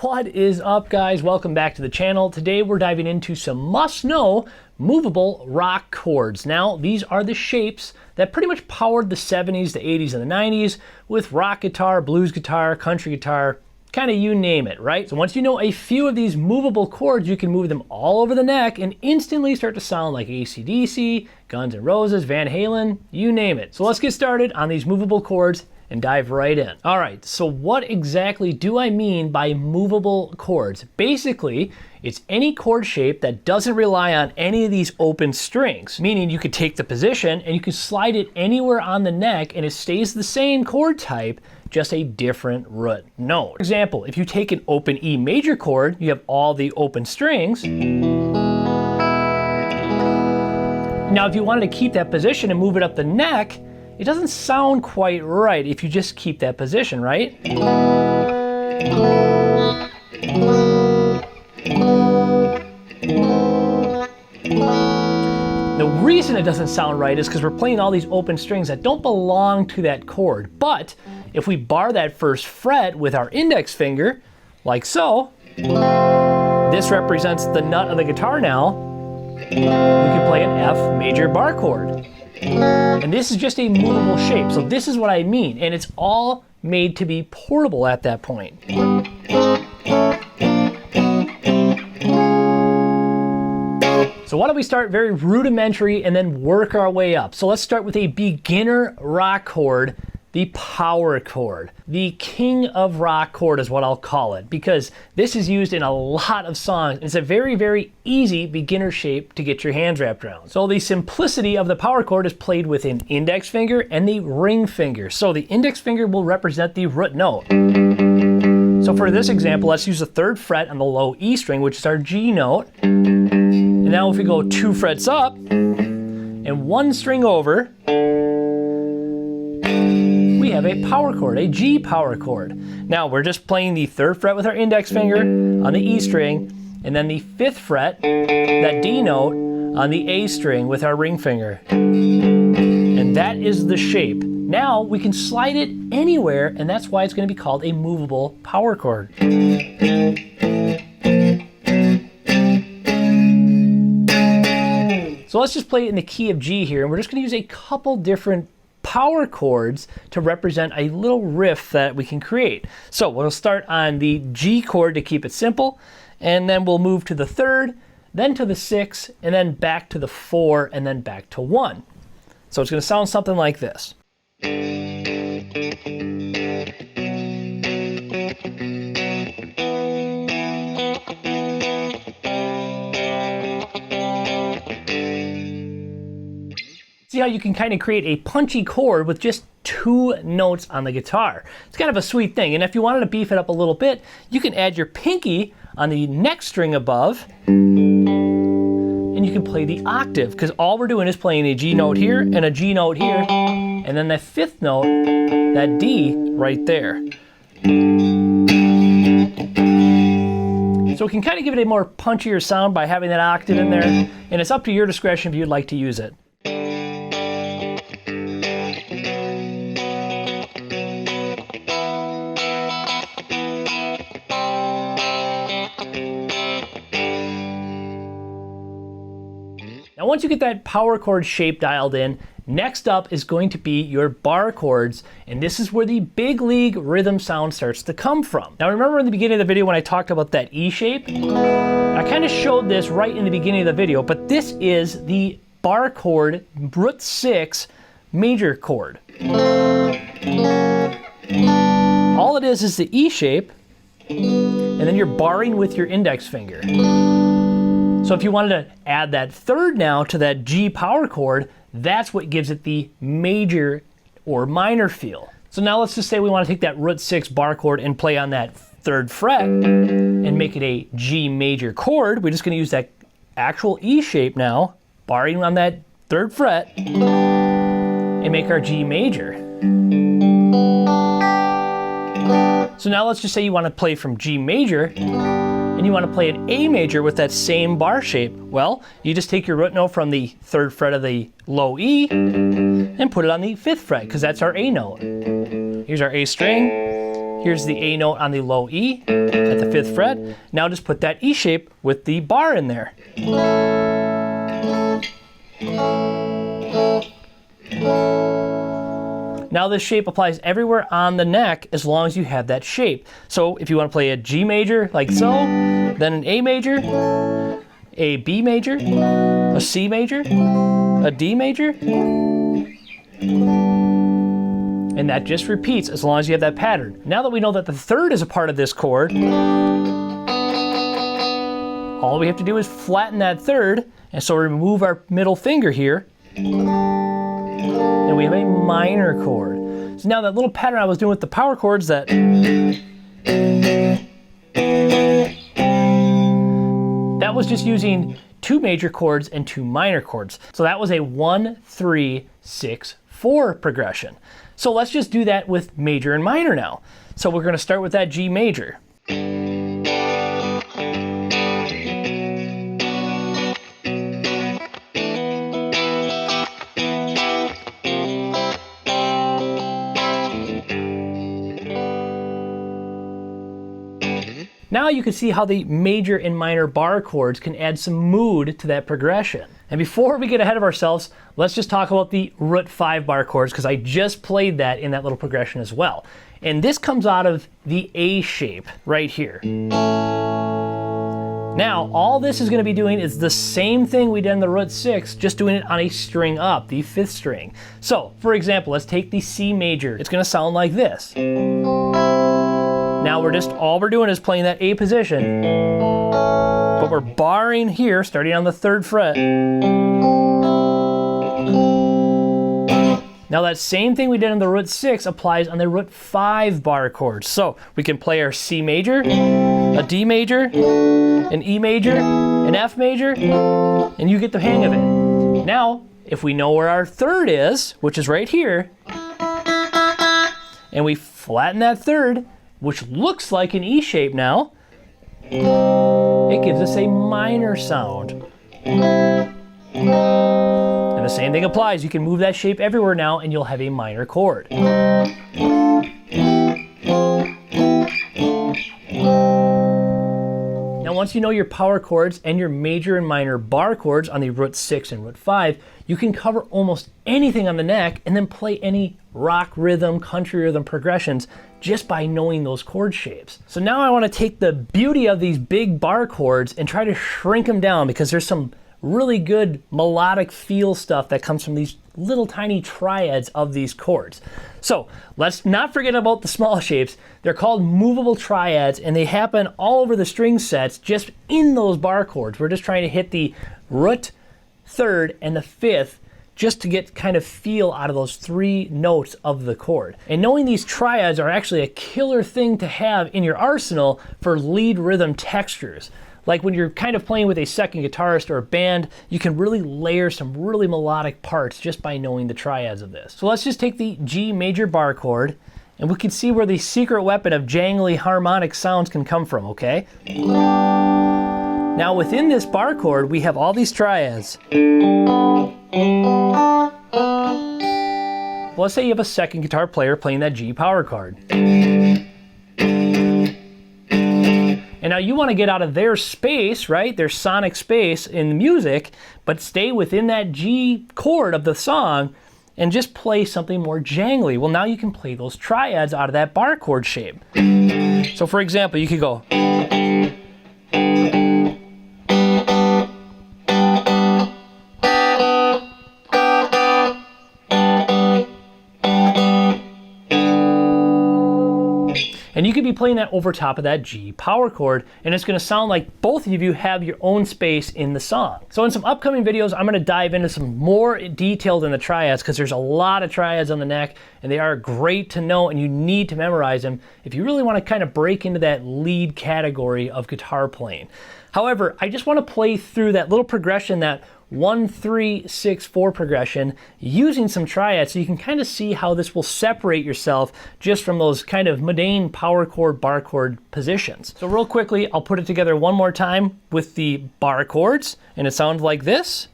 What is up, guys? Welcome back to the channel. Today we're diving into some must-know movable rock chords. Now, these are the shapes that pretty much powered the 70s, the 80s, and the 90s with rock guitar, blues guitar, country guitar, kind of you name it, right? So once you know a few of these movable chords, you can move them all over the neck and instantly start to sound like AC/DC, Guns N' Roses, Van Halen, you name it. So let's get started on these movable chords and dive right in. All right, so what exactly do I mean by movable chords? Basically, it's any chord shape that doesn't rely on any of these open strings, meaning you could take the position and you can slide it anywhere on the neck and it stays the same chord type, just a different root note. For example, if you take an open E major chord, you have all the open strings. Now, if you wanted to keep that position and move it up the neck, it doesn't sound quite right if you just keep that position, right? The reason it doesn't sound right is because we're playing all these open strings that don't belong to that chord. But if we bar that first fret with our index finger, like so, this represents the nut of the guitar now, we can play an F major bar chord. And this is just a movable shape, so this is what I mean, and it's all made to be portable at that point. So why don't we start very rudimentary and then work our way up. So let's start with a beginner rock chord, the power chord. The king of rock chord is what I'll call it, because this is used in a lot of songs. It's a very, very easy beginner shape to get your hands wrapped around. So the simplicity of the power chord is played with an index finger and the ring finger. So the index finger will represent the root note. So for this example, let's use the 3rd fret on the low E string, which is our G note. And now if we go 2 frets up and 1 string over, we have a power chord, a G power chord. Now we're just playing the 3rd fret with our index finger on the E string, and then the 5th fret, that D note, on the A string with our ring finger. And that is the shape. Now we can slide it anywhere, and that's why it's going to be called a movable power chord. So let's just play it in the key of G here, and we're just going to use a couple different power chords to represent a little riff that we can create. So we'll start on the G chord to keep it simple, and then we'll move to the 3rd, then to the 6th, and then back to the 4, and then back to 1. So it's going to sound something like this. See how you can kind of create a punchy chord with just 2 notes on the guitar. It's kind of a sweet thing, and if you wanted to beef it up a little bit, you can add your pinky on the next string above, and you can play the octave, because all we're doing is playing a G note here and a G note here, and then that 5th note, that D right there. So we can kind of give it a more punchier sound by having that octave in there, and it's up to your discretion if you'd like to use it. Now once you get that power chord shape dialed in, next up is going to be your bar chords, and this is where the big league rhythm sound starts to come from. Now remember in the beginning of the video when I talked about that E shape? I kind of showed this right in the beginning of the video, but this is the bar chord root 6 major chord. All it is the E shape, and then you're barring with your index finger. So if you wanted to add that 3rd now to that G power chord, that's what gives it the major or minor feel. So now let's just say we want to take that root 6 bar chord and play on that 3rd fret and make it a G major chord. We're just going to use that actual E shape now, barring on that 3rd fret, and make our G major. So now let's just say you want to play from G major, and you want to play an A major with that same bar shape. Well, you just take your root note from the 3rd fret of the low E and put it on the 5th fret, because that's our A note. Here's our A string, Here's the A note on the low E at the 5th fret. Now just put that E shape with the bar in there. Now this shape applies everywhere on the neck as long as you have that shape. So if you want to play a G major like so, then an A major, a B major, a C major, a D major, and that just repeats as long as you have that pattern. Now that we know that the 3rd is a part of this chord, all we have to do is flatten that 3rd, and so remove our middle finger here, and we have a minor chord. So now that little pattern I was doing with the power chords, that was just using 2 major chords and 2 minor chords. So that was a 1, 3, 6, 4 progression. So let's just do that with major and minor now. So we're going to start with that G major. Now you can see how the major and minor bar chords can add some mood to that progression. And before we get ahead of ourselves, let's just talk about the root 5 bar chords, because I just played that in that little progression as well. And this comes out of the A shape right here. Now, all this is going to be doing is the same thing we did in the root 6, just doing it on a string up, the 5th string. So, for example, let's take the C major. It's going to sound like this. Now all we're doing is playing that A position, but we're barring here, starting on the 3rd fret. Now that same thing we did in the root 6 applies on the root 5 bar chords. So we can play our C major, a D major, an E major, an F major, and you get the hang of it. Now, if we know where our 3rd is, which is right here, and we flatten that 3rd, which looks like an E shape now, it gives us a minor sound. And the same thing applies. You can move that shape everywhere now and you'll have a minor chord. Now once you know your power chords and your major and minor bar chords on the root 6 and root 5, you can cover almost anything on the neck and then play any rock rhythm, country rhythm progressions just by knowing those chord shapes. So now I want to take the beauty of these big bar chords and try to shrink them down, because there's some really good melodic feel stuff that comes from these little tiny triads of these chords. So let's not forget about the small shapes. They're called movable triads, and they happen all over the string sets just in those bar chords. We're just trying to hit the root, 3rd, and the 5th just to get kind of feel out of those 3 notes of the chord. And knowing these triads are actually a killer thing to have in your arsenal for lead rhythm textures. Like when you're kind of playing with a second guitarist or a band, you can really layer some really melodic parts just by knowing the triads of this. So let's just take the G major bar chord, and we can see where the secret weapon of jangly harmonic sounds can come from, okay? Now within this bar chord, we have all these triads. Well, let's say you have a second guitar player playing that G power chord. And now you want to get out of their space, right? Their sonic space in the music, but stay within that G chord of the song and just play something more jangly. Well, now you can play those triads out of that bar chord shape. So for example, you could go. And you could be playing that over top of that G power chord, and it's going to sound like both of you have your own space in the song. So in some upcoming videos, I'm going to dive into some more detailed in the triads, because there's a lot of triads on the neck, and they are great to know, and you need to memorize them if you really want to kind of break into that lead category of guitar playing. However, I just want to play through that little progression, that 1, 3, 6, 4 progression, using some triads, so you can kind of see how this will separate yourself just from those kind of mundane power chord, bar chord positions. So real quickly, I'll put it together one more time with the bar chords, and it sounds like this.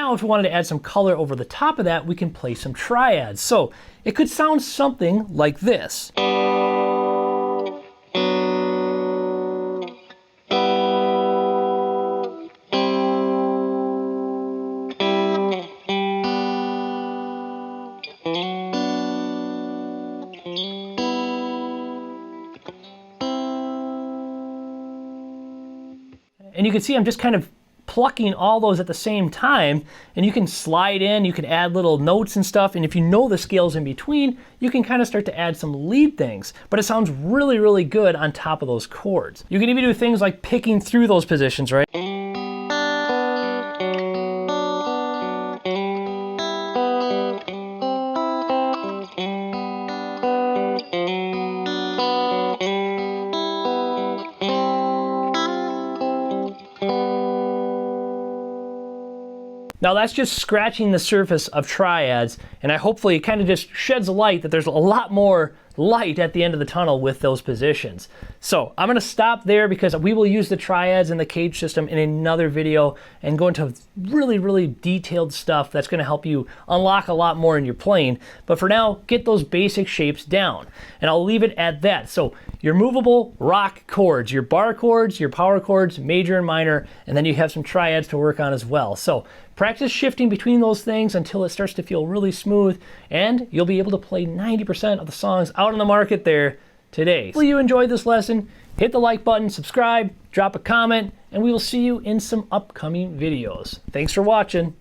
now if we wanted to add some color over the top of that, we can play some triads. So it could sound something like this. And you can see I'm just kind of plucking all those at the same time, and you can slide in, you can add little notes and stuff, and if you know the scales in between, you can kind of start to add some lead things, but it sounds really, really good on top of those chords. You can even do things like picking through those positions, right? Now that's just scratching the surface of triads, and hopefully it kind of just sheds a light that there's a lot more light at the end of the tunnel with those positions. So I'm gonna stop there because we will use the triads and the cage system in another video and go into really, really detailed stuff that's gonna help you unlock a lot more in your playing. But for now, get those basic shapes down, and I'll leave it at that. So your movable rock chords, your bar chords, your power chords, major and minor, and then you have some triads to work on as well. So practice shifting between those things until it starts to feel really smooth, and you'll be able to play 90% of the songs out on the market there today. Hopefully you enjoyed this lesson. Hit the like button, subscribe, drop a comment, and we will see you in some upcoming videos. Thanks for watching.